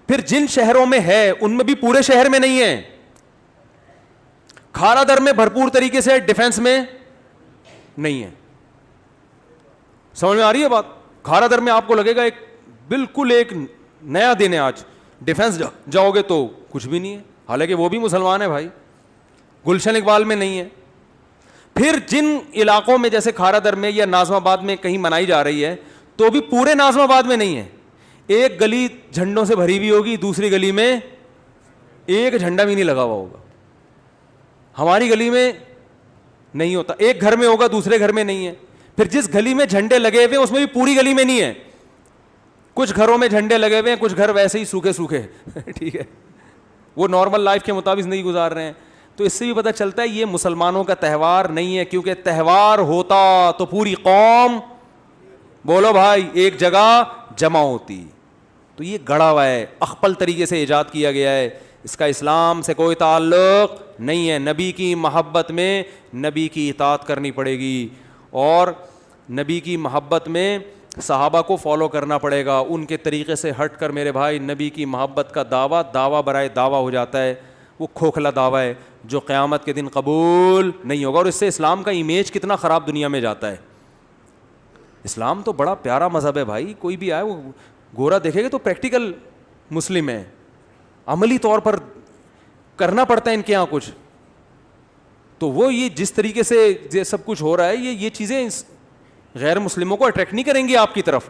پھر جن شہروں میں ہے ان میں بھی پورے شہر میں نہیں ہے. کھارا در میں بھرپور طریقے سے, ڈیفنس میں نہیں ہے. سمجھ میں آ رہی ہے بات؟ کھارا در میں آپ کو لگے گا ایک بالکل ایک نیا دن ہے آج, ڈیفنس جاؤ گے تو کچھ بھی نہیں ہے, حالانکہ وہ بھی مسلمان ہے بھائی. گلشن اقبال میں نہیں ہے. پھر جن علاقوں میں جیسے کھارا در میں یا ناظم آباد میں کہیں منائی جا رہی ہے تو بھی پورے ناظم آباد میں نہیں ہے. ایک گلی جھنڈوں سے بھری ہوئی ہوگی, دوسری گلی میں ایک جھنڈا بھی نہیں لگا ہوا ہوگا. ہماری گلی میں نہیں ہوتا, ایک گھر میں ہوگا دوسرے گھر میں نہیں ہے. پھر جس گلی میں جھنڈے لگے ہوئے اس میں بھی پوری گلی میں نہیں ہے. کچھ گھروں میں جھنڈے لگے ہوئے ہیں, کچھ گھر ویسے ہی سوکھے سوکھے ٹھیک ہے, وہ نارمل لائف کے مطابق نہیں گزار رہے ہیں. تو اس سے بھی پتہ چلتا ہے یہ مسلمانوں کا تہوار نہیں ہے, کیونکہ تہوار ہوتا تو پوری قوم, بولو بھائی, ایک جگہ جمع ہوتی. تو یہ گڑا ہوا ہے, اخپل طریقے سے ایجاد کیا گیا ہے, اس کا اسلام سے کوئی تعلق نہیں ہے. نبی کی محبت میں نبی کی اطاعت کرنی پڑے گی, اور نبی کی محبت میں صحابہ کو فالو کرنا پڑے گا. ان کے طریقے سے ہٹ کر میرے بھائی نبی کی محبت کا دعویٰ برائے دعویٰ ہو جاتا ہے. وہ کھوکھلا دعویٰ ہے جو قیامت کے دن قبول نہیں ہوگا, اور اس سے اسلام کا امیج کتنا خراب دنیا میں جاتا ہے. اسلام تو بڑا پیارا مذہب ہے بھائی, کوئی بھی آئے وہ گورا دیکھے گا تو پریکٹیکل مسلم ہے, عملی طور پر کرنا پڑتا ہے ان کے یہاں کچھ. تو وہ یہ جس طریقے سے یہ سب کچھ ہو رہا ہے, یہ چیزیں غیر مسلموں کو اٹریکٹ نہیں کریں گی آپ کی طرف.